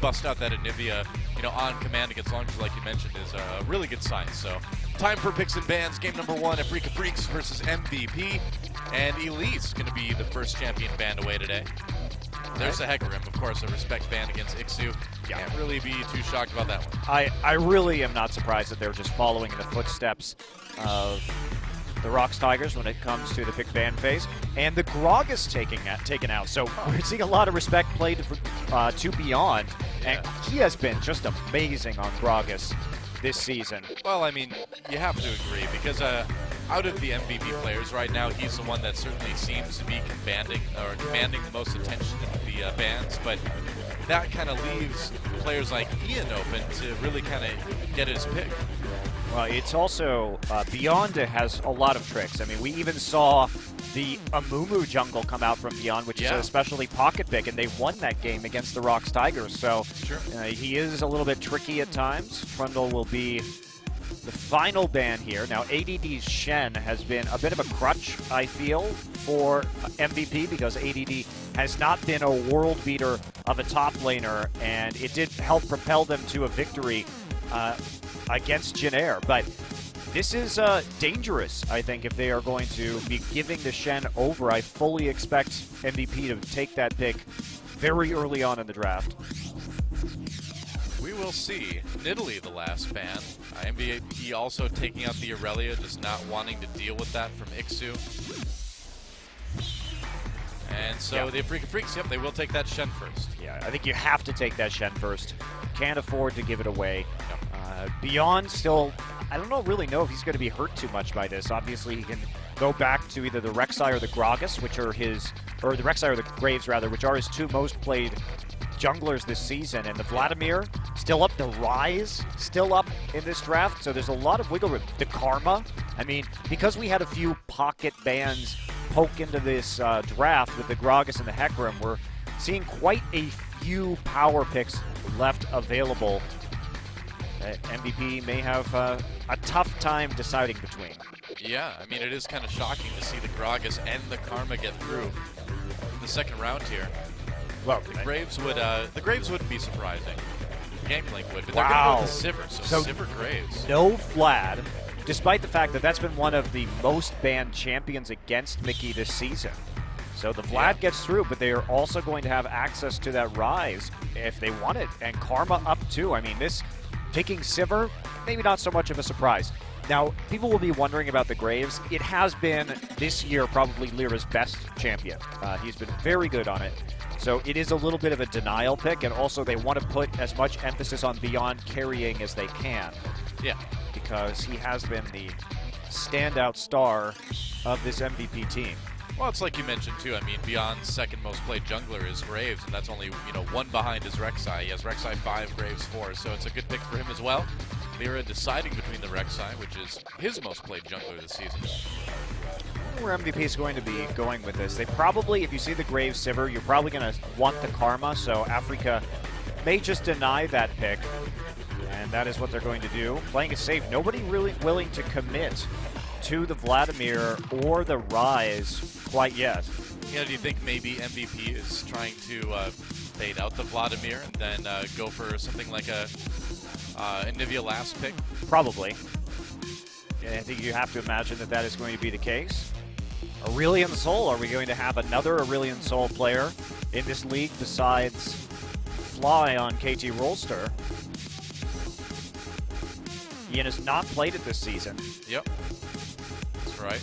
bust out that Anivia, on command against launchers like you mentioned is a really good sign. So, time for picks and bans. Game number 1, Afreeca Freecs versus MVP. And Elise going to be the first champion banned away today. There's a Hecarim, of course, a respect ban against ikssu. Can't really be too shocked about that one. I really am not surprised that they're just following in the footsteps of the Rocks Tigers when it comes to the pick ban phase. And the Gragas taken out. So we're seeing a lot of respect played to Beyond. And he has been just amazing on Gragas this season. Well, I mean, you have to agree because out of the MVP players right now, he's the one that certainly seems to be commanding the most attention in the bans. But that kind of leaves players like Ian open to really kind of get his pick. Well, it's also, Beyond has a lot of tricks. I mean, we even saw the Amumu jungle come out from Beyond, which is a especially pocket pick, and they won that game against the Rocks Tigers. So he is a little bit tricky at times. Trundle will be the final ban here. Now, ADD's Shen has been a bit of a crutch, I feel, for MVP because ADD has not been a world beater of a top laner, and it did help propel them to a victory against Jin-Air. But this is dangerous, I think, if they are going to be giving the Shen over. I fully expect MVP to take that pick very early on in the draft. We will see. Nidalee, the last ban. MVP also taking out the Irelia, just not wanting to deal with that from ikssu. And so the Afreeca Freecs, they will take that Shen first. Yeah, I think you have to take that Shen first. Can't afford to give it away. Beyond still, I don't really know if he's going to be hurt too much by this. Obviously, he can go back to either the Rek'Sai or the Gragas, which are or the Rek'Sai or the Graves, rather, which are his 2 most played junglers this season. And the Vladimir, still up. The Rise, still up in this draft. So there's a lot of wiggle room. The Karma, I mean, because we had a few pocket bans poke into this draft with the Gragas and the Hecarim, we're seeing quite a few power picks left available. MVP may have a tough time deciding between. Yeah, I mean, it is kind of shocking to see the Gragas and the Karma get through the second round here. Well, the Graves wouldn't be surprising. Gangplank would, but they're going to go with Sivir, so Sivir Graves. No Vlad, despite the fact that that's been one of the most banned champions against Mickey this season. So the Vlad gets through, but they are also going to have access to that Rise if they want it. And Karma up too. I mean, this picking Sivir, maybe not so much of a surprise. Now, people will be wondering about the Graves. It has been, this year, probably LirA's best champion. He's been very good on it. So it is a little bit of a denial pick, and also they want to put as much emphasis on Beyond carrying as they can. Yeah. Because he has been the standout star of this MVP team. Well, it's like you mentioned, too. I mean, Beyond's second most played jungler is Graves, and that's only, 1 behind is Rek'Sai. He has Rek'Sai 5, Graves 4, so it's a good pick for him as well. LirA deciding between the Rek'Sai, which is his most played jungler this season. Where MVP is going to be going with this. They probably, if you see the Graves Sivir, you're probably going to want the Karma, so Afreeca may just deny that pick, and that is what they're going to do. Playing it safe. Nobody really willing to commit to the Vladimir or the Rise quite yet. Yeah, do you think maybe MVP is trying to bait out the Vladimir and then go for something like a Anivia last pick? Probably. And I think you have to imagine that that is going to be the case. Aurelion Sol, are we going to have another Aurelion Sol player in this league besides Fly on KT Rolster? Ian has not played it this season. Yep. Right.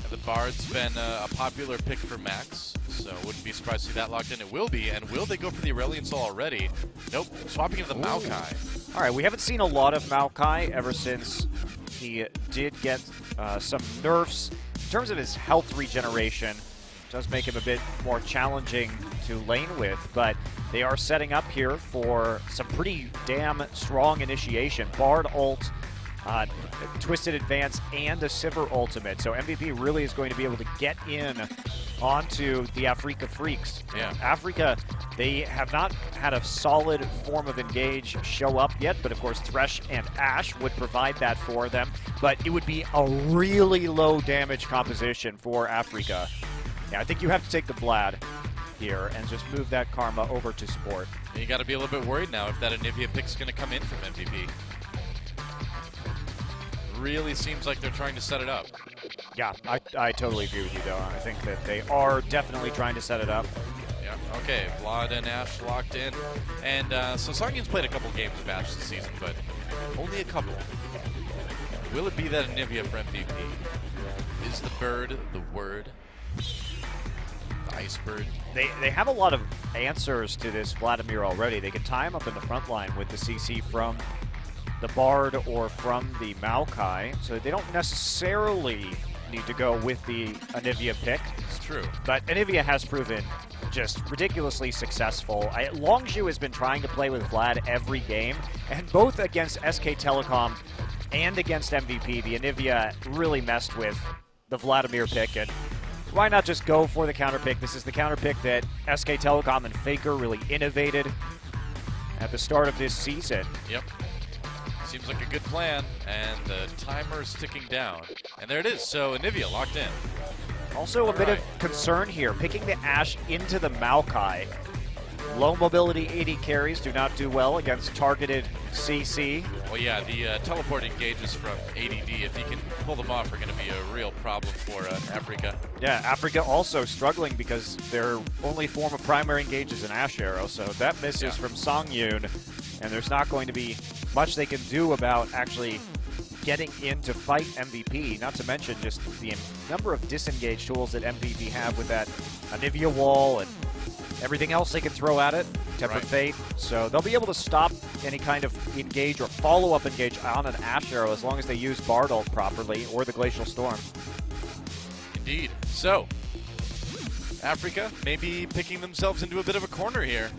And the Bard's been a popular pick for Max, so wouldn't be surprised to see that locked in. It will be, and will they go for the Aurelion Sol already? Nope, swapping into the Maokai. All right, we haven't seen a lot of Maokai ever since he did get some nerfs. In terms of his health regeneration, does make him a bit more challenging to lane with, but they are setting up here for some pretty damn strong initiation. Bard ult, Twisted Advance, and a Sivir ultimate. So MVP really is going to be able to get in onto the Afreeca Freecs. Yeah. Afreeca, they have not had a solid form of engage show up yet, but of course Thresh and Ashe would provide that for them. But it would be a really low damage composition for Afreeca. Yeah, I think you have to take the Vlad. here and just move that karma over to support. You got to be a little bit worried now if that Anivia pick's going to come in from MVP. Really seems like they're trying to set it up. Yeah, I totally agree with you, though. I think that they are definitely trying to set it up. Yeah, okay, Vlad and Ashe locked in. And so Sangyoon's played a couple games of Ashe this season, but only a couple. Will it be that Anivia for MVP? Is the bird the word? The iceberg? They have a lot of answers to this Vladimir already. They can tie him up in the front line with the CC from the Bard or from the Maokai, so they don't necessarily need to go with the Anivia pick. It's true. But Anivia has proven just ridiculously successful. Longzhu has been trying to play with Vlad every game, and both against SK Telecom and against MVP, the Anivia really messed with the Vladimir pick, and why not just go for the counter pick? This is the counter pick that SK Telecom and Faker really innovated at the start of this season. Yep. Seems like a good plan, and the timer's ticking down. And there it is, so Anivia locked in. Also a bit of concern here, picking the Ashe into the Maokai. Low mobility AD carries do not do well against targeted CC. Well, yeah, the teleport engages from ADD. If he can pull them off, are going to be a real problem for Afreeca. Yeah, Afreeca also struggling because their only form of primary engage is an Ashe arrow, so if that misses from Sangyoon, and there's not going to be much they can do about actually getting in to fight MVP, not to mention just the number of disengage tools that MVP have with that Anivia wall and everything else they can throw at it, Tempered Fate. So they'll be able to stop any kind of engage or follow-up engage on an Ashe arrow as long as they use Bard ult properly or the Glacial Storm. Indeed. So, Afreeca maybe picking themselves into a bit of a corner here.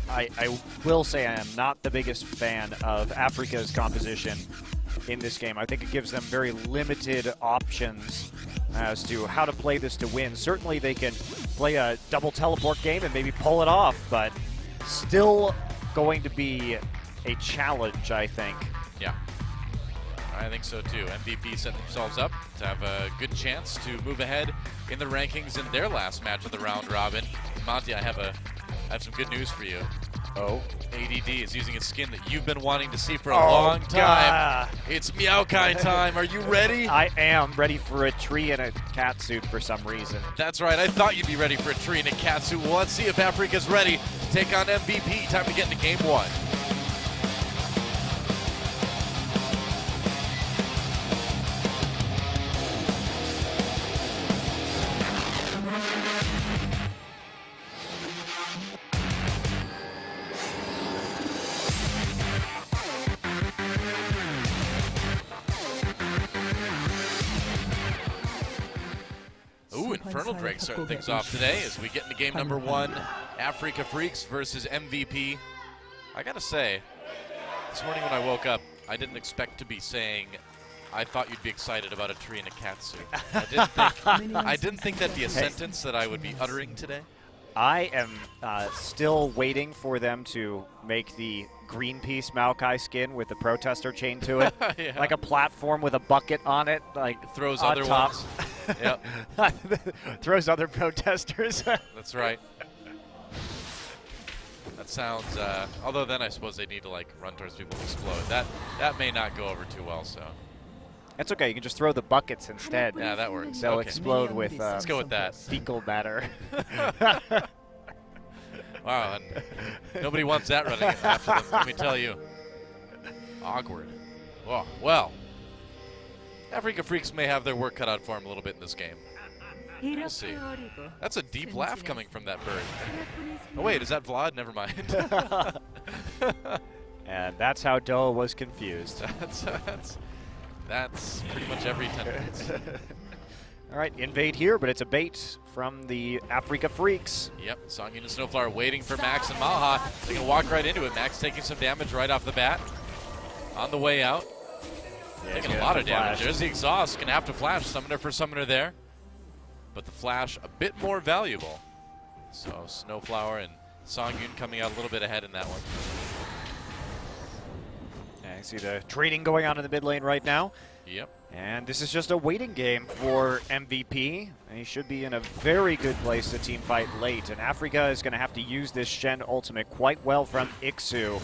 I will say I am not the biggest fan of Afreeca's composition in this game. I think it gives them very limited options as to how to play this to win. Certainly they can play a double teleport game and maybe pull it off, but still going to be a challenge, I think. Yeah, I think so too. MVP set themselves up to have a good chance to move ahead in the rankings in their last match of the round robin. Monty, I have some good news for you. Oh? ADD is using a skin that you've been wanting to see for a long time. It's Maokai time. Are you ready? I am ready for a tree and a cat suit for some reason. That's right. I thought you'd be ready for a tree and a cat suit. Well, let's see if Afreeca's ready to take on MVP. Time to get into game one. Infernal Drake starting things off today as we get into game number one. Afreeca Freecs versus MVP. I gotta say, this morning when I woke up, I didn't expect to be saying I thought you'd be excited about a tree and a cat suit. I didn't think that'd be a sentence that I would be uttering today. I am still waiting for them to make the Greenpeace Maokai skin with the protester chain to it. Yeah. Like a platform with a bucket on it. Like throws on other top. ones. Yep. Throws other protesters. That's right. That sounds, although then I suppose they need to like run towards people and explode. That may not go over too well, so. That's okay, you can just throw the buckets instead. Yeah, that works. They'll explode with let's go with that. fecal matter. Wow, and nobody wants that running after them, let me tell you. Awkward. Oh, well, Afreeca Freecs may have their work cut out for them a little bit in this game. We'll see. That's a deep laugh coming from that bird. Oh wait, is that Vlad? Never mind. And that's how Doa was confused. That's pretty much every 10 minutes. All right, invade here, but it's a bait from the Afreeca Freecs. Yep, Sangyoon and SnowFlower waiting for Max and MaHa. They're going to walk right into it. Max taking some damage right off the bat. On the way out. Yeah, taking a lot of damage. There's the exhaust. Going to have to flash summoner for summoner there. But the flash a bit more valuable. So SnowFlower and Sangyoon coming out a little bit ahead in that one. Yeah, I see the trading going on in the mid lane right now. Yep. And this is just a waiting game for MVP. He should be in a very good place to team fight late. And Afreeca is going to have to use this Shen ultimate quite well from ikssu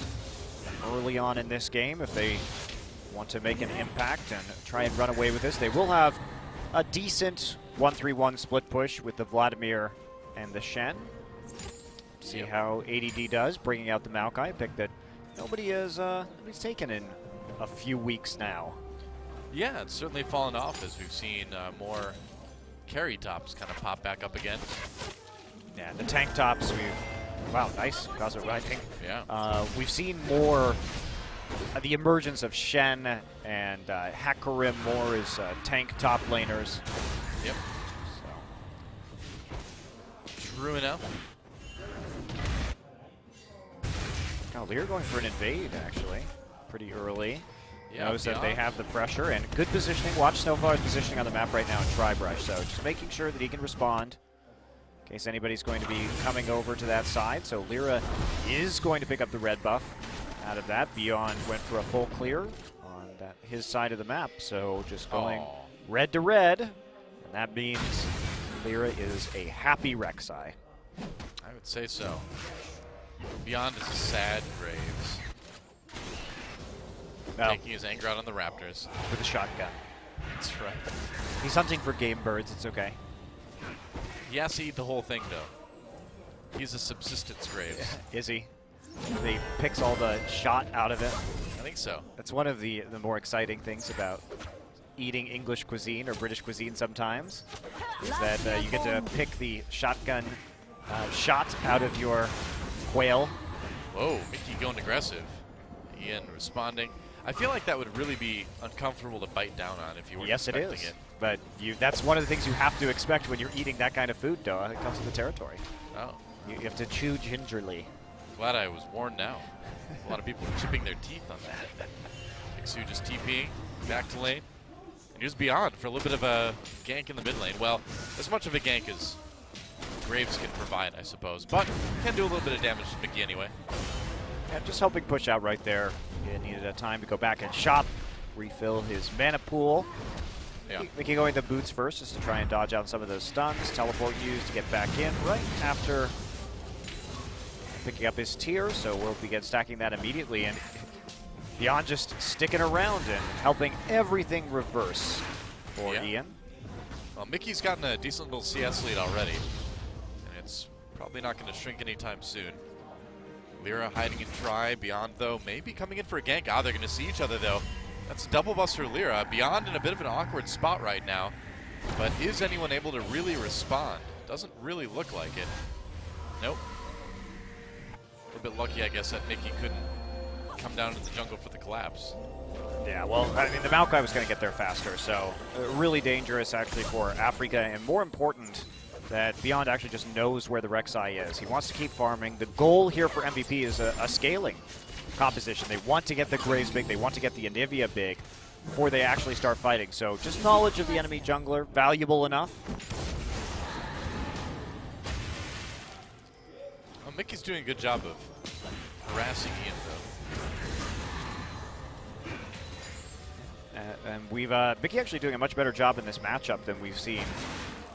early on in this game if they want to make an impact and try and run away with this. They will have a decent 1-3-1 split push with the Vladimir and the Shen. See how ADD does, bringing out the Maokai, pick that nobody has nobody's taken in a few weeks now. Yeah, it's certainly fallen off as we've seen more carry tops kind of pop back up again. Yeah, the tank tops, wow, nice Gaza riding. Yeah. We've seen more the emergence of Shen and Hecarim more as tank top laners. Yep. So. True enough. Now LirA going for an invade, actually, pretty early. Yeah, knows that they have the pressure and good positioning. Watch SnowFlower's positioning on the map right now in Tri-Brush, so just making sure that he can respond in case anybody's going to be coming over to that side. So LirA is going to pick up the red buff out of that. Beyond went for a full clear on his side of the map, so just going red to red, and that means LirA is a happy Rek'Sai. I would say so. Beyond is a sad Graves. Taking his anger out on the Raptors. With a shotgun. That's right. He's hunting for game birds, it's okay. He has to eat the whole thing, though. He's a subsistence Graves. Is he? He picks all the shot out of it. I think so. That's one of the more exciting things about eating English cuisine or British cuisine sometimes, is that you get to pick the shotgun shot out of your quail. Whoa, Mickey going aggressive. Ian responding. I feel like that would really be uncomfortable to bite down on if you weren't expecting it. Yes, it is. But that's one of the things you have to expect when you're eating that kind of food, though. It comes with the territory. Oh. You have to chew gingerly. Glad I was warned now. A lot of people are chipping their teeth on that. ikssu just TPing back to lane. And here's Beyond for a little bit of a gank in the mid lane. Well, as much of a gank as Graves can provide, I suppose. But can do a little bit of damage to Mickey anyway. Yeah, just helping push out right there. He needed a time to go back and shop, refill his mana pool. Yeah. Mickey going the boots first just to try and dodge out some of those stuns. Teleport used to get back in right after picking up his tier, so we'll begin stacking that immediately. And Beyond just sticking around and helping everything reverse for Ian. Well, Mickey's gotten a decent little CS lead already, and it's probably not going to shrink anytime soon. LirA hiding in Tri. Beyond, though, maybe coming in for a gank. They're going to see each other, though. That's a double bust for LirA. Beyond in a bit of an awkward spot right now. But is anyone able to really respond? Doesn't really look like it. Nope. A little bit lucky, I guess, that Mickey couldn't come down into the jungle for the collapse. Yeah, well, I mean, the Maokai was going to get there faster, so really dangerous, actually, for Afreeca, and more important, that Beyond actually just knows where the Rek'Sai is. He wants to keep farming. The goal here for MVP is a scaling composition. They want to get the Graves big, they want to get the Anivia big before they actually start fighting. So just knowledge of the enemy jungler, valuable enough. Well, Mickey's doing a good job of harassing Ian, though. And we've Mickey actually doing a much better job in this matchup than we've seen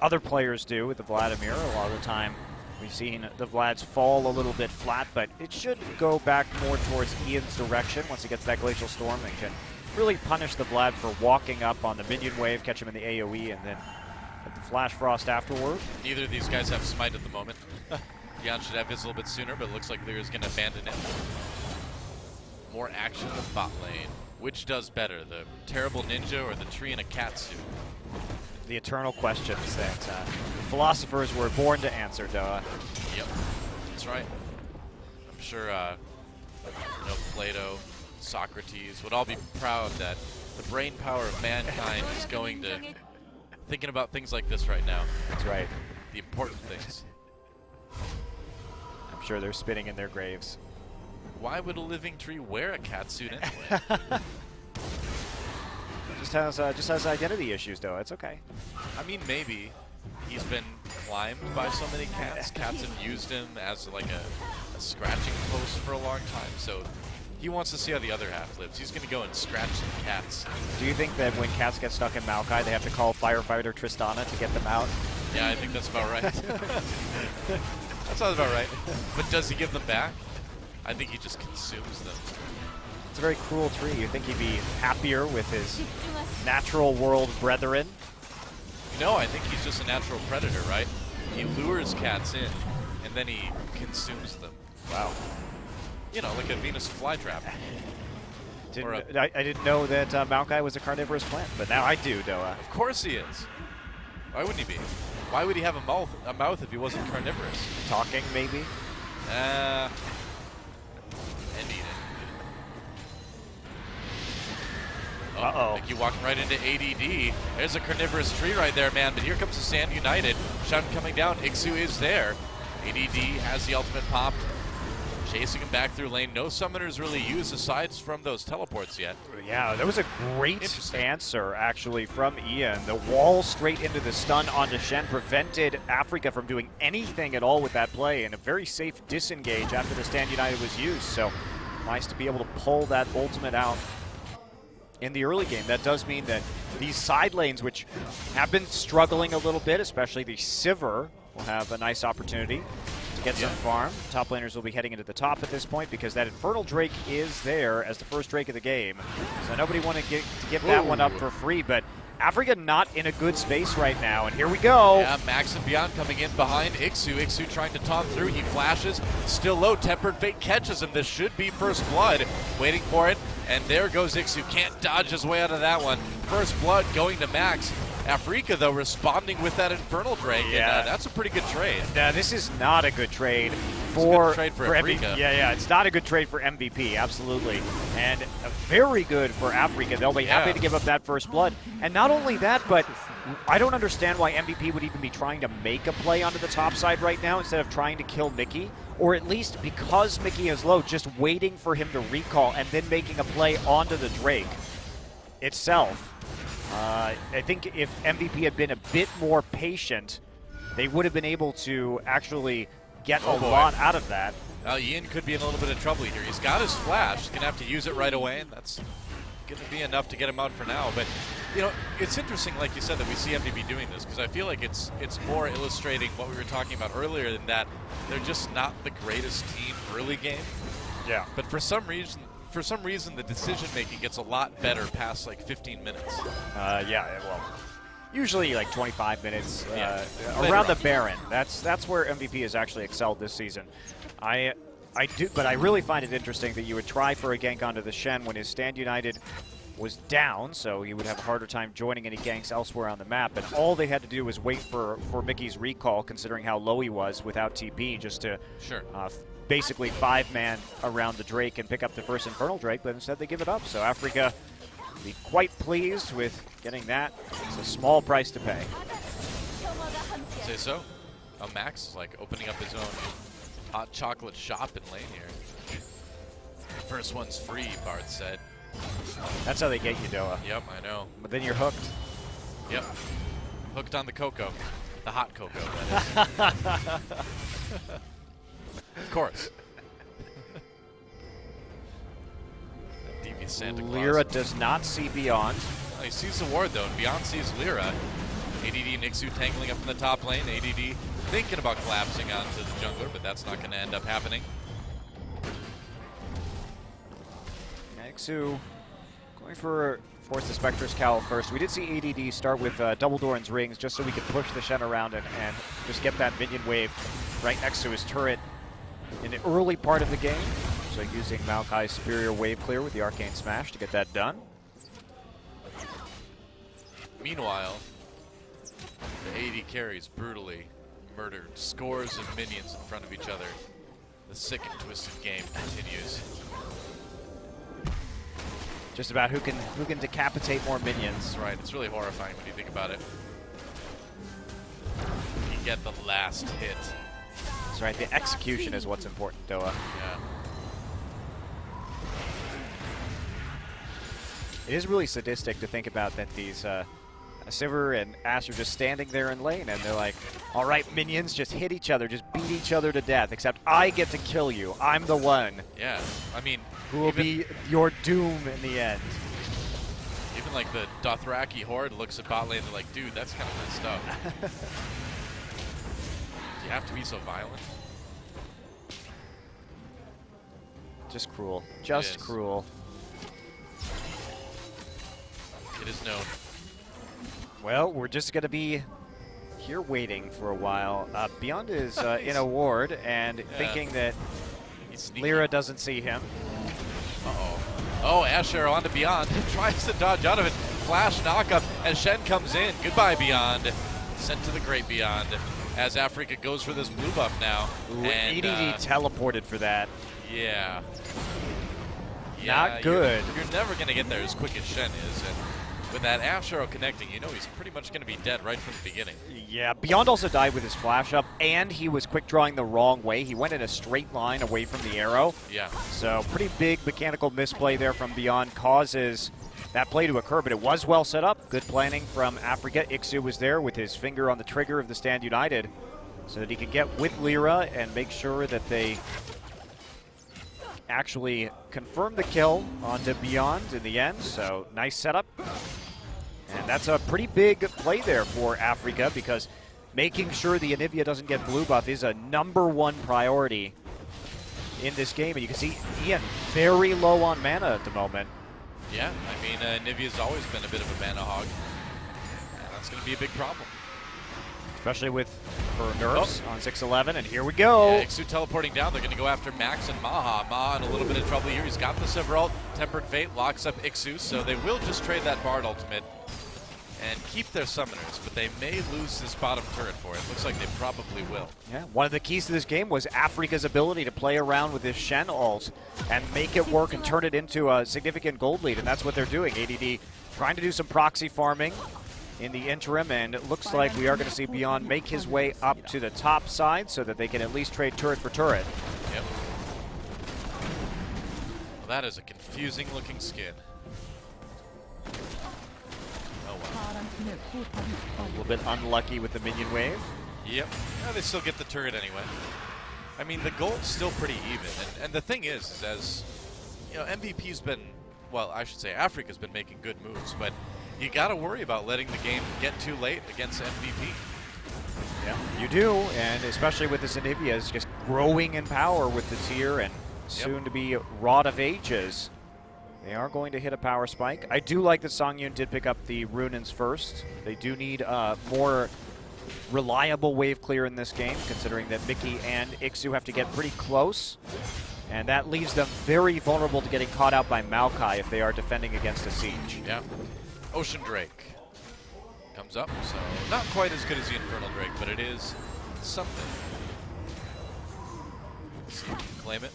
other players do with the Vladimir. A lot of the time we've seen the Vlads fall a little bit flat, but it should go back more towards Ian's direction once he gets that Glacial Storm and can really punish the Vlad for walking up on the minion wave, catch him in the AoE, and then get the Flash Frost afterward. Neither of these guys have Smite at the moment. Beyond should have his a little bit sooner, but it looks like LirA's going to abandon it. More action in the bot lane. Which does better, the terrible ninja or the tree in a catsuit? The eternal questions that philosophers were born to answer, Doa. Yep, that's right. I'm sure Plato, Socrates would all be proud that the brain power of mankind is going to thinking about things like this right now. That's right. The important things. I'm sure they're spinning in their graves. Why would a living tree wear a catsuit anyway? Just has identity issues, though. It's okay. I mean, maybe. He's been climbed by so many cats. Cats have used him as like a scratching post for a long time. So He wants to see how the other half lives. He's going to go and scratch some cats. Do you think that when cats get stuck in Maokai, they have to call firefighter Tristana to get them out? Yeah, I think that's about right. That sounds about right. But does he give them back? I think he just consumes them. It's a very cruel tree. You think he'd be happier with his natural world brethren? No, I think he's just a natural predator, right? He lures cats in, and then he consumes them. Wow. You know, like a Venus flytrap. I didn't know that Maokai was a carnivorous plant, but now I do, Doa. Of course he is. Why wouldn't he be? Why would he have a mouth if he wasn't carnivorous? Talking, maybe? And eating. Uh-oh. Like you walking right into ADD. There's a carnivorous tree right there, man. But here comes the Stand United. Shen coming down. Ikssu is there. ADD has the ultimate popped. Chasing him back through lane. No summoners really used aside from those teleports yet. Yeah, that was a great answer, actually, from Ian. The wall straight into the stun onto Shen prevented Afreeca from doing anything at all with that play, and a very safe disengage after the Stand United was used. So nice to be able to pull that ultimate out in the early game. That does mean that these side lanes, which have been struggling a little bit, especially the Sivir, will have a nice opportunity to get some farm. Top laners will be heading into the top at this point because that Infernal Drake is there as the first Drake of the game. So nobody want to give that one up for free, but Afreeca not in a good space right now, and here we go. Yeah, Max and Beyond coming in behind ikssu. ikssu trying to taunt through. He flashes. Still low. Tempered Fate catches him. This should be first blood. Waiting for it. And there goes ikssu. Can't dodge his way out of that one. First blood going to Max. Afreeca, though, responding with that Infernal Drake. Yeah. And, that's a pretty good trade. This is not a good trade for Afreeca. Yeah, it's not a good trade for MVP, absolutely. And very good for Afreeca. They'll be happy to give up that first blood. And not only that, but I don't understand why MVP would even be trying to make a play onto the top side right now instead of trying to kill Mickey. Or at least, because Mickey is low, just waiting for him to recall and then making a play onto the Drake itself. I think if MVP had been a bit more patient, they would have been able to actually get a lot out of that. Ian could be in a little bit of trouble here. He's got his flash. He's going to have to use it right away, and that's going to be enough to get him out for now. But, you know, it's interesting, like you said, that we see MVP doing this, because I feel like it's more illustrating what we were talking about earlier, than that they're just not the greatest team early game. Yeah. But for some reason, the decision-making gets a lot better past, like, 15 minutes. Well, usually like 25 minutes around the Baron. That's where MVP has actually excelled this season. But I really find it interesting that you would try for a gank onto the Shen when his Stand United was down, so he would have a harder time joining any ganks elsewhere on the map. And all they had to do was wait for Mickey's recall, considering how low he was without TP, just to basically 5-man around the Drake and pick up the first Infernal Drake, but instead they give it up. So Afreeca be quite pleased with getting that. It's a small price to pay. Say so. Max is like opening up his own hot chocolate shop in lane here. First one's free, Bart said. That's how they get you, Doa. Yep, I know. But then you're hooked. Yep. Hooked on the cocoa. The hot cocoa, that is. Of course. Devious Santa Claus. LirA does not see Beyond. Oh, he sees the ward, though, and Beyond sees LirA. ADD and ikssu tangling up in the top lane. ADD thinking about collapsing onto the jungler, but that's not going to end up happening. ikssu going for Force the Spectre's Cowl first. We did see ADD start with Double Doran's Rings just so we could push the Shen around and just get that minion wave right next to his turret in the early part of the game. So using Maokai's superior wave clear with the Arcane Smash to get that done. Meanwhile, the AD carries brutally murdered scores of minions in front of each other. The sick and twisted game continues. Just about who can decapitate more minions. That's right. It's really horrifying when you think about it. You get the last hit. That's right. The execution is what's important, Doa. Yeah. It is really sadistic to think about that these Sivir and Ashe are just standing there in lane, and they're like, all right, minions, just hit each other, just beat each other to death, except I get to kill you. I'm the one. Yeah, I mean, who will be your doom in the end. Even like the Dothraki horde looks at bot lane and they're like, dude, that's kind of messed up. Do you have to be so violent? Just cruel. Just cruel. It is known. Well, we're just going to be here waiting for a while. Beyond is in a ward and thinking that LirA doesn't see him. Uh-oh. Oh, Ashe on to Beyond. Tries to dodge out of it. Flash knockup as Shen comes in. Goodbye, Beyond. Sent to the great Beyond as Afreeca goes for this blue buff now. Ooh, and EDD teleported for that. Yeah. Not good. You're never going to get there as quick as Shen is. And with that Ashe connecting, you know he's pretty much going to be dead right from the beginning. Yeah, Beyond also died with his flash up, and he was quick drawing the wrong way. He went in a straight line away from the arrow. Yeah. So pretty big mechanical misplay there from Beyond causes that play to occur, but it was well set up. Good planning from Afreeca. Ikssu was there with his finger on the trigger of the Stand United so that he could get with LirA and make sure that they actually confirm the kill onto Beyond in the end. So nice setup. And that's a pretty big play there for Afreeca because making sure the Anivia doesn't get blue buff is a #1 priority in this game. And you can see Ian very low on mana at the moment. Yeah, I mean, Anivia's always been a bit of a mana hog. And that's going to be a big problem. Especially with her nerfs on 6-11, and here we go. Yeah, ikssu teleporting down. They're going to go after Max and MaHa. MaHa in a little bit of trouble here. He's got the Sivir ult. Tempered Fate locks up ikssu, so they will just trade that Bard ultimate and keep their summoners, but they may lose this bottom turret for it. Looks like they probably will. Yeah, one of the keys to this game was Afreeca's ability to play around with his Shen ult and make it work and turn it into a significant gold lead, and that's what they're doing. ADD trying to do some proxy farming in the interim, and it looks like we are going to see Beyond make his way up to the top side so that they can at least trade turret for turret. Yep. Well, that is a confusing looking skin. A little bit unlucky with the minion wave. Yep. Yeah, they still get the turret anyway. I mean, the gold's still pretty even. And the thing is, as you know, MVP's been, well, I should say Afreeca's been making good moves, but you got to worry about letting the game get too late against MVP. Yeah, you do, and especially with this Anivia is just growing in power with the tier and soon to be Rod of Ages. They are going to hit a power spike. I do like that Sangyoon did pick up the Runins first. They do need more reliable wave clear in this game, considering that Mickey and Ikssu have to get pretty close. And that leaves them very vulnerable to getting caught out by Maokai if they are defending against a siege. Yeah. Ocean Drake comes up, so not quite as good as the Infernal Drake, but it is something. Let's see if we can claim it.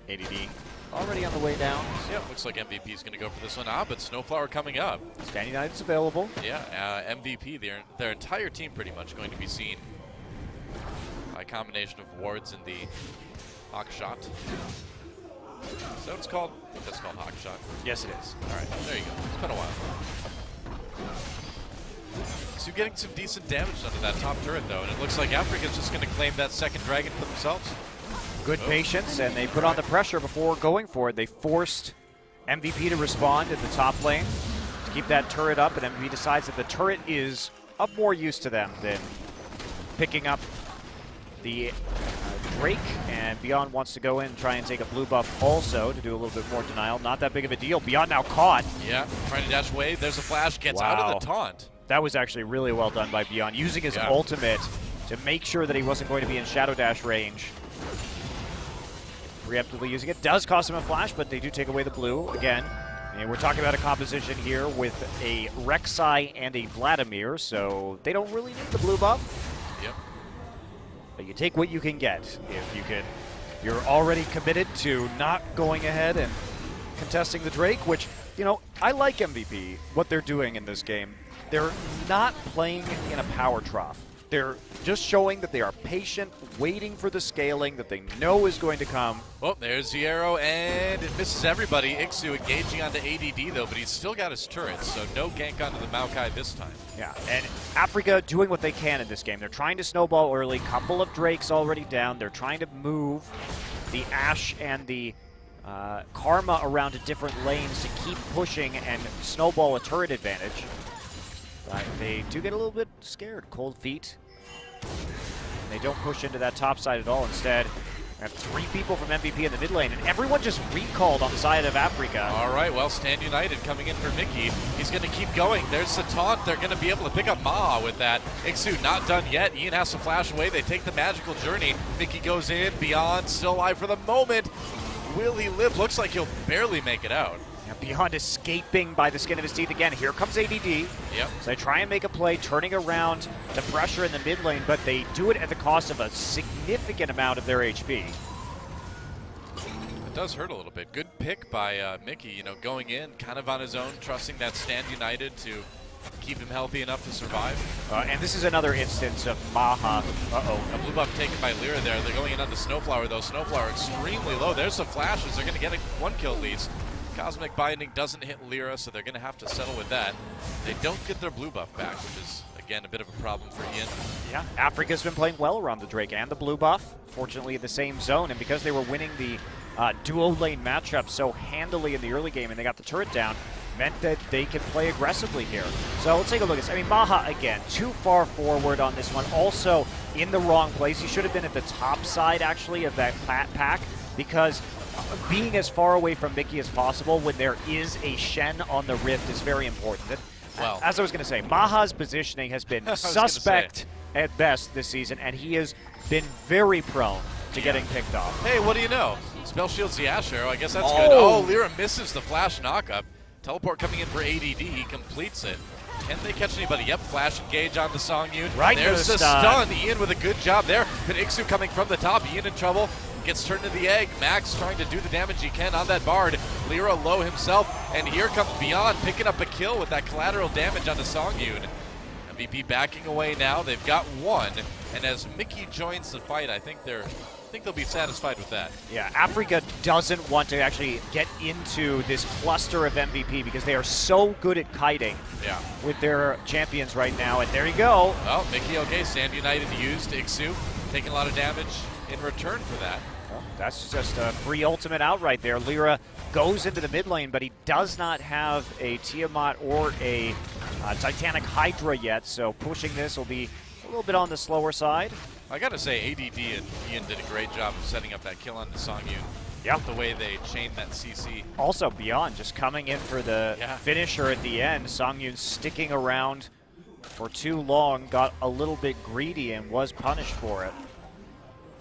ADD already on the way down. Yep, looks like MVP is going to go for this one. Ah, but SnowFlower coming up. Stand United's available. Yeah, MVP, their entire team pretty much going to be seen by a combination of wards and the Hawk Shot. So it's called, I think that's called Hawk Shot. Yes, it is. All right, there you go. It's been a while. So you're getting some decent damage under that top turret, though, and it looks like Afreeca's just going to claim that second dragon for themselves. Good patience, and they put on the pressure before going for it. They forced MVP to respond in the top lane to keep that turret up, and MVP decides that the turret is of more use to them than picking up the Drake, and Beyond wants to go in and try and take a blue buff also to do a little bit more denial. Not that big of a deal. Beyond now caught. Yeah, trying to dash away. There's a flash, gets out of the taunt. That was actually really well done by Beyond, using his ultimate to make sure that he wasn't going to be in Shadow Dash range. Preemptively using it. Does cost him a flash, but they do take away the blue again. And we're talking about a composition here with a Rek'Sai and a Vladimir, so they don't really need the blue buff. Yep. But you take what you can get. If you can, you're already committed to not going ahead and contesting the Drake, which, you know, I like MVP, what they're doing in this game. They're not playing in a power trough. they're just showing that they are patient, waiting for the scaling that they know is going to come. Well, there's the arrow, and it misses everybody. Ikssu engaging onto ADD, though, but he's still got his turrets, so no gank onto the Maokai this time. Yeah, and Afreeca doing what they can in this game. They're trying to snowball early. Couple of Drakes already down. They're trying to move the Ashe and the Karma around to different lanes to keep pushing and snowball a turret advantage. But they do get a little bit scared. Cold feet. They don't push into that top side at all. Instead, we have 3 people from MVP in the mid lane, and everyone just recalled on the side of Afreeca. All right, well, Stand United coming in for Mickey. He's going to keep going. There's the taunt. They're going to be able to pick up MaHa with that. ikssu not done yet. Ian has to flash away. They take the magical journey. Mickey goes in. Beyond still alive for the moment. Will he live? Looks like he'll barely make it out. Beyond escaping by the skin of his teeth again. Here comes ADD. Yep. So they try and make a play, turning around the pressure in the mid lane, but they do it at the cost of a significant amount of their HP. It does hurt a little bit. Good pick by Mickey, you know, going in kind of on his own, trusting that Stand United to keep him healthy enough to survive. And this is another instance of MaHa. A blue buff taken by LirA there. They're going in on the SnowFlower, though. SnowFlower extremely low. There's the flashes. They're going to get one kill at least. Cosmic Binding doesn't hit LirA, so they're going to have to settle with that. They don't get their blue buff back, which is, again, a bit of a problem for Ian. Yeah, Afreeca's been playing well around the Drake and the blue buff, fortunately in the same zone, and because they were winning the duo lane matchup so handily in the early game and they got the turret down, meant that they can play aggressively here. So let's take a look at this. I mean, MaHa, again, too far forward on this one. Also in the wrong place. He should have been at the top side, actually, of that pack, because being as far away from Mickey as possible when there is a Shen on the Rift is very important. Well, as I was going to say, MaHa's positioning has been suspect at best this season, and he has been very prone to getting picked off. Hey, what do you know? Spell shields the Ashe arrow. I guess that's good. Oh, LirA misses the flash knockup. Teleport coming in for ADD. He completes it. Can they catch anybody? Yep, flash engage on the Sangyoon. Right, there's the stun. Ian with a good job there. But ikssu coming from the top. Ian in trouble. Gets turned into the egg. Max trying to do the damage he can on that Bard. LirA low himself. And here comes Beyond picking up a kill with that collateral damage on the Sangyoon. MVP backing away now. They've got one. And as Mickey joins the fight, I think they'll be satisfied with that. Yeah, Afreeca doesn't want to actually get into this cluster of MVP because they are so good at kiting with their champions right now. And there you go. Well, Mickey, okay, Stand United used ikssu, taking a lot of damage in return for that. Well, that's just a free ultimate out right there. LirA goes into the mid lane, but he does not have a Tiamat or a Titanic Hydra yet, so pushing this will be a little bit on the slower side. I gotta say, ADD and Ian did a great job of setting up that kill on the Sangyoon. Yep. The way they chained that CC. Also, Beyond just coming in for the finisher at the end. Sangyoon sticking around for too long, got a little bit greedy and was punished for it.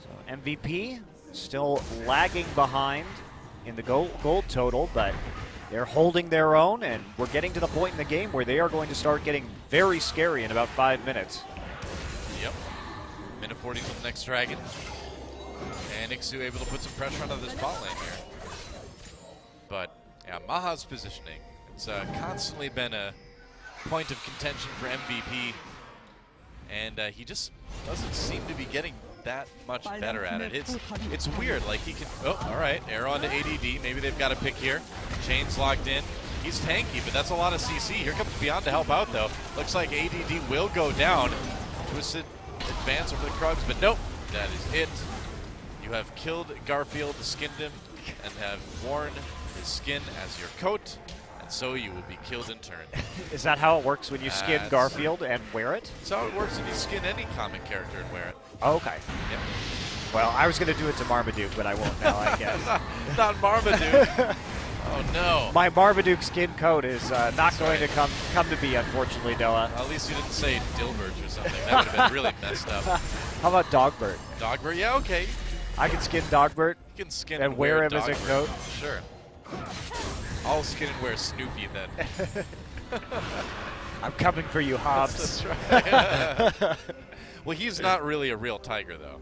So MVP still lagging behind in the gold total, but they're holding their own, and we're getting to the point in the game where they are going to start getting very scary in about 5 minutes. Yep. Minute 40 till the next dragon. And ikssu able to put some pressure onto this bot lane here. But, yeah, MaHa's positioning. It's constantly been a point of contention for MVP. And he just doesn't seem to be getting that much better at it. It's weird. Like, he can... Oh, all right. Arrow onto ADD. Maybe they've got a pick here. Chain's locked in. He's tanky, but that's a lot of CC. Here comes Beyond to help out, though. Looks like ADD will go down. Twisted advance over the Krugs, but nope. That is it. You have killed Garfield, skinned him, and have worn his skin as your coat, and so you will be killed in turn. Is that how it works when you skin Garfield and wear it? That's how it works if you skin any comic character and wear it. Oh, okay. Yep. Well, I was going to do it to Marmaduke, but I won't now, I guess. Not Marmaduke. Oh, no. My Marmaduke skin coat is not going to come to be, unfortunately, Noah. At least you didn't say Dilbert or something. That would have been really messed up. How about Dogbert? Dogbert? Yeah, okay. I can skin Dogbert you can skin and wear him as a coat. Sure. I'll skin and wear Snoopy then. I'm coming for you, Hobbs. That's right. Well, he's not really a real tiger, though.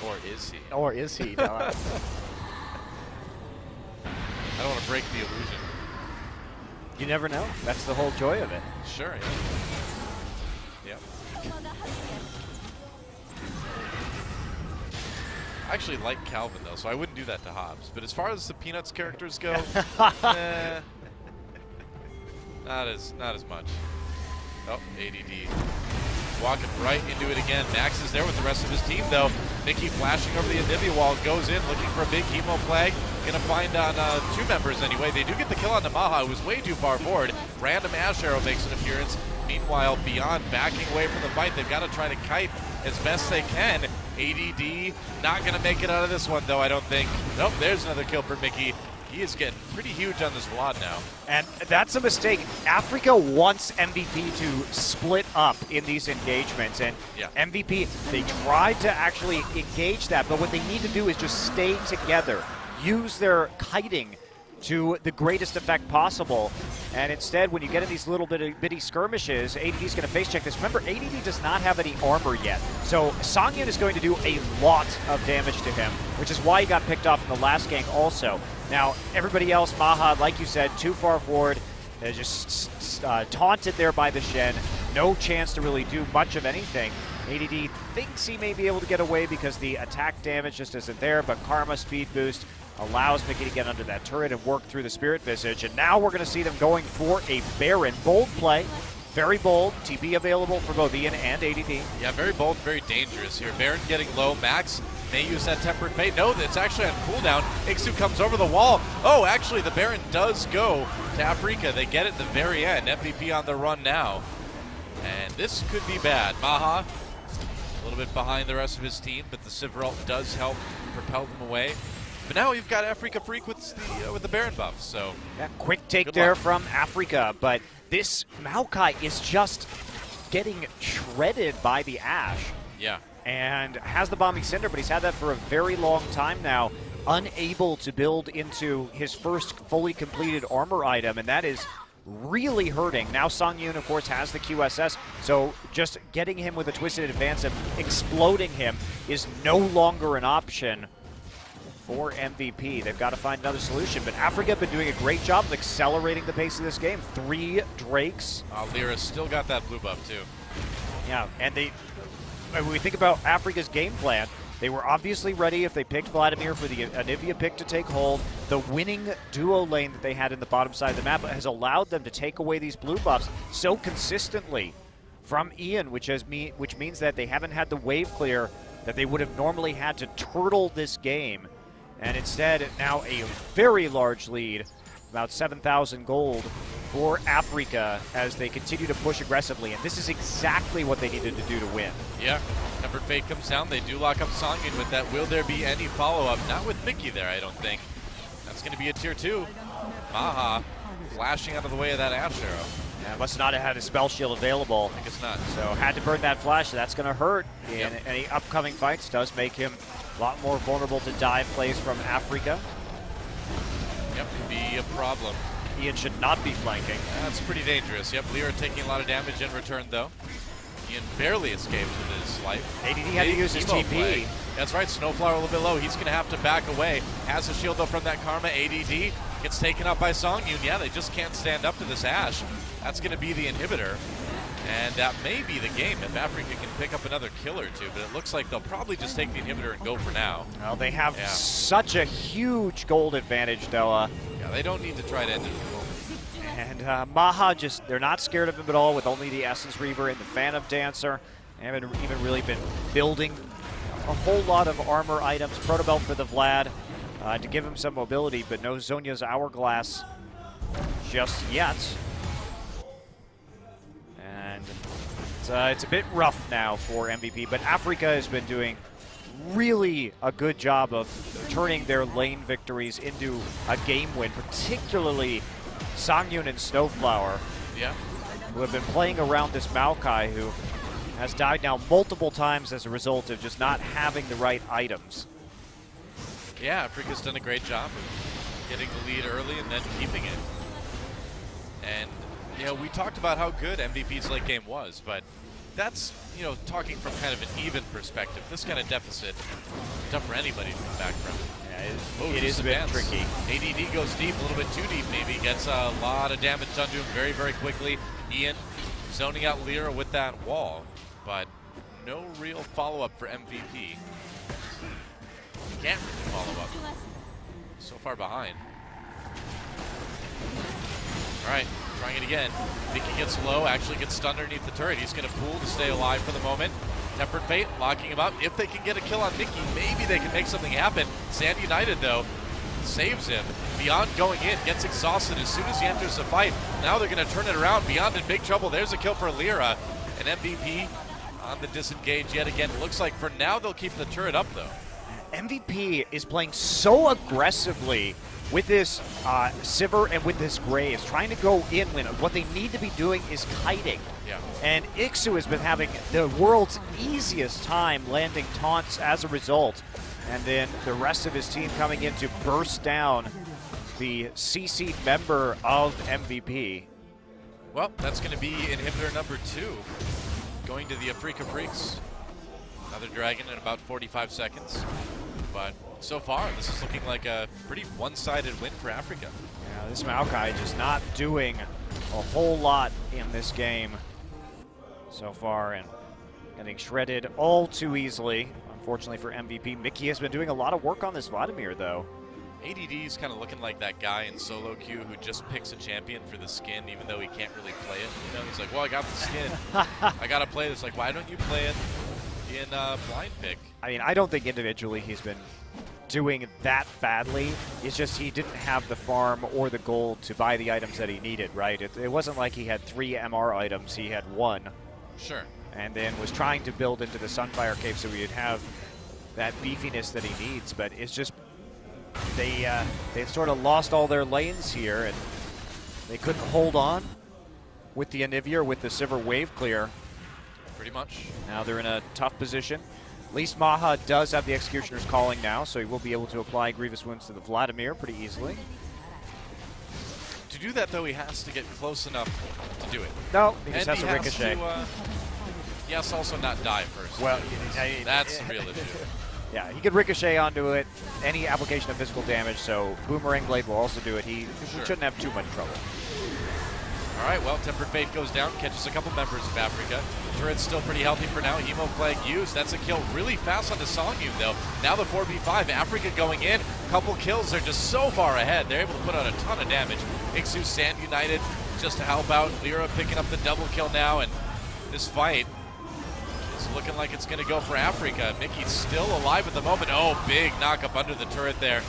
Or is he? Or is he, Noah? I don't want to break the illusion. You never know. That's the whole joy of it. Sure, yeah. I actually like Calvin though, so I wouldn't do that to Hobbs. But as far as the Peanuts characters go, not as much. Oh, ADD. Walking right into it again. Max is there with the rest of his team though. Mickey flashing over the Anivia wall, goes in looking for a big chemo play. Gonna find on 2 members anyway. They do get the kill on the MaHa, who was way too far forward. Random Ashe arrow makes an appearance. Meanwhile, Beyond backing away from the fight. They've got to try to kite as best they can. ADD not gonna make it out of this one though, I don't think. Nope, there's another kill for Mickey. He is getting pretty huge on this Vlad now. And that's a mistake. Afreeca wants MVP to split up in these engagements. And MVP, they tried to actually engage that, but what they need to do is just stay together. Use their kiting to the greatest effect possible. And instead, when you get in these little bitty skirmishes, ADD's going to face check this. Remember, ADD does not have any armor yet. So Sangyoon is going to do a lot of damage to him, which is why he got picked off in the last gank also. Now, everybody else, MaHa, like you said, too far forward. They're just taunted there by the Shen. No chance to really do much of anything. ADD thinks he may be able to get away because the attack damage just isn't there, but Karma speed boost allows Mickey to get under that turret and work through the Spirit Visage. And now we're going to see them going for a Baron. Bold play. Very bold. TP available for both Ian and ADD. Yeah, very bold, very dangerous here. Baron getting low. Max may use that Tempered Fate. No, it's actually on cooldown. Ikssu comes over the wall. Oh, actually, the Baron does go to Afreeca. They get it at the very end. MVP on the run now. And this could be bad. MaHa, a little bit behind the rest of his team, but the Sivir ult does help propel them away. But now you've got Afreeca Freecs with the Baron buff, so. Yeah, quick take there from Afreeca, but this Maokai is just getting shredded by the Ashe. Yeah. And has the Bombing Cinder, but he's had that for a very long time now, unable to build into his first fully completed armor item, and that is really hurting. Now Sangyoon, of course, has the QSS, so just getting him with a Twisted Advance and exploding him is no longer an option for MVP. They've got to find another solution, but Afreeca have been doing a great job of accelerating the pace of this game. 3 Drakes. LirA still got that blue buff too. Yeah, and when we think about Afreeca's game plan, they were obviously ready if they picked Vladimir for the Anivia pick to take hold. The winning duo lane that they had in the bottom side of the map has allowed them to take away these blue buffs so consistently from Ian, which means that they haven't had the wave clear that they would have normally had to turtle this game. And instead, now a very large lead, about 7,000 gold for Afreeca as they continue to push aggressively. And this is exactly what they needed to do to win. Yeah, Tempered Fate comes down. They do lock up Sangyoon with that. Will there be any follow-up? Not with Mickey there, I don't think. That's going to be a tier 2. MaHa flashing out of the way of that Ashe arrow. Yeah, must not have had a spell shield available. I guess not. So had to burn that flash. That's going to hurt in any upcoming fights. Does make him a lot more vulnerable to dive plays from Afreeca. Yep, could be a problem. Ian should not be flanking. That's pretty dangerous. Yep, LirA taking a lot of damage in return, though. Ian barely escaped with his life. ADD had to use his TP. Play. That's right, SnowFlower a little bit low. He's going to have to back away. Has a shield, though, from that Karma. ADD gets taken up by Sangyoon. Yeah, they just can't stand up to this Ashe. That's going to be the inhibitor. And that may be the game if Afreeca can pick up another kill or two, but it looks like they'll probably just take the inhibitor and go for now. Well, they have such a huge gold advantage, though. Yeah, they don't need to try to end it at the moment. And MaHa they're not scared of him at all with only the Essence Reaver and the Phantom Dancer. They haven't even really been building a whole lot of armor items. Protobelt for the Vlad to give him some mobility, but no Zhonya's Hourglass just yet. And it's a bit rough now for MVP, but Afreeca has been doing really a good job of turning their lane victories into a game win, particularly Sangyoon and SnowFlower, who have been playing around this Maokai, who has died now multiple times as a result of just not having the right items. Yeah, Afreeca's done a great job of getting the lead early and then keeping it. And you know, we talked about how good MVP's late game was, but that's, you know, talking from kind of an even perspective. This kind of deficit, tough for anybody to come back from. Yeah, it is a bit tricky. ADD goes deep, a little bit too deep maybe, gets a lot of damage done to him very, very quickly. Ian zoning out LirA with that wall, but no real follow-up for MVP. can't really follow up. So far behind. All right, trying it again. Mickey gets low, actually gets stunned underneath the turret. He's going to pull to stay alive for the moment. Tempered Fate locking him up. If they can get a kill on Mickey, maybe they can make something happen. Sand United, though, saves him. Beyond going in, gets exhausted as soon as he enters the fight. Now they're going to turn it around. Beyond in big trouble. There's a kill for LirA. An MVP on the disengage yet again. Looks like for now they'll keep the turret up, though. MVP is playing so aggressively with this Sivir and with this Graves, trying to go in when what they need to be doing is kiting. Yeah. And ikssu has been having the world's easiest time landing taunts as a result. And then the rest of his team coming in to burst down the CC member of MVP. Well, that's going to be inhibitor number 2. Going to the Afreeca Freecs. Another dragon in about 45 seconds. But so far, this is looking like a pretty one-sided win for Afreeca. Yeah, this Maokai just not doing a whole lot in this game so far and getting shredded all too easily. Unfortunately for MVP, Mickey has been doing a lot of work on this Vladimir, though. ADD is kind of looking like that guy in solo queue who just picks a champion for the skin, even though he can't really play it. You know, he's like, well, I got the skin. I got to play this. Like, why don't you play it in blind pick? I mean, I don't think individually he's been doing that badly. It's just he didn't have the farm or the gold to buy the items that he needed, right? It wasn't like he had 3 MR items. He had 1. Sure. And then was trying to build into the Sunfire Cave so he'd have that beefiness that he needs. But it's just they sort of lost all their lanes here, and they couldn't hold on with the Anivia or with the Sivir wave clear. Pretty much. Now they're in a tough position. At least MaHa does have the Executioner's Calling now, so he will be able to apply Grievous Wounds to the Vladimir pretty easily. To do that, though, he has to get close enough to do it. No, he just and has to ricochet. He has to also not die first. Well, that's the real issue. Yeah, he could ricochet onto it, any application of physical damage, so Boomerang Blade will also do it. He shouldn't have too much trouble. All right, well, Tempered Fate goes down, catches a couple members of Afreeca. Turret's still pretty healthy for now. Hemo Flag used. That's a kill really fast onto Sangyoon, though. Now the 4v5, Afreeca going in. Couple kills, they're just so far ahead. They're able to put on a ton of damage. ikssu, Sand United, just to help out. LirA picking up the double kill now, and this fight is looking like it's going to go for Afreeca. Mickey's still alive at the moment. Oh, big knock up under the turret there.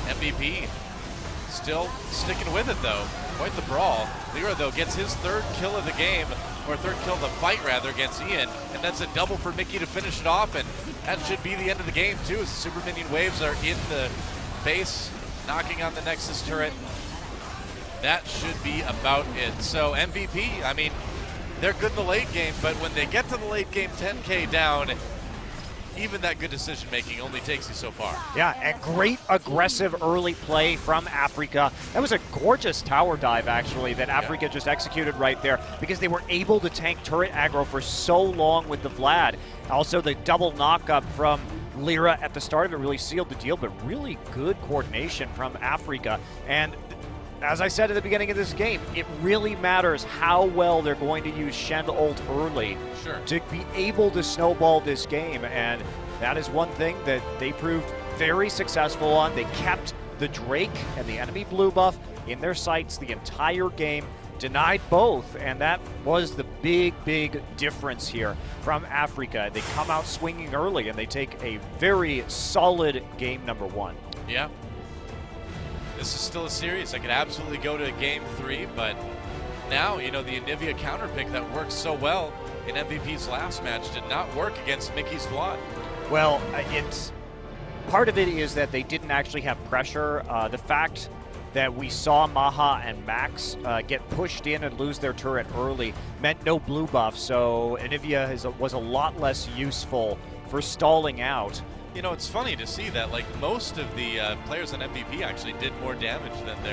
MVP still sticking with it, though. Quite the brawl. LirA, though, gets his 3rd kill of the game, or 3rd kill of the fight, rather, against Ian. And that's a double for Mickey to finish it off, and that should be the end of the game, too, as the Super Minion waves are in the base, knocking on the Nexus turret. That should be about it. So MVP, I mean, they're good in the late game, but when they get to the late game 10K down, even that good decision-making only takes you so far. Yeah, and great aggressive early play from Afreeca. That was a gorgeous tower dive, actually, that Afreeca just executed right there because they were able to tank turret aggro for so long with the Vlad. Also, the double knock-up from LirA at the start of it really sealed the deal, but really good coordination from Afreeca. And as I said at the beginning of this game, it really matters how well they're going to use Shen ult early to be able to snowball this game, and that is one thing that they proved very successful on. They kept the Drake and the enemy blue buff in their sights the entire game, denied both, and that was the big difference here from Afreeca. They come out swinging early, and they take a very solid game number 1. Yeah. This is still a series that could absolutely go to game 3, but now, you know, the Anivia counter pick that worked so well in MVP's last match did not work against Mickey's Vlad. Well, it's part of it is that they didn't actually have pressure. The fact that we saw MaHa and Max get pushed in and lose their turret early meant no blue buff, so Anivia was a lot less useful for stalling out. You know, it's funny to see that, like, most of the players on MVP actually did more damage than their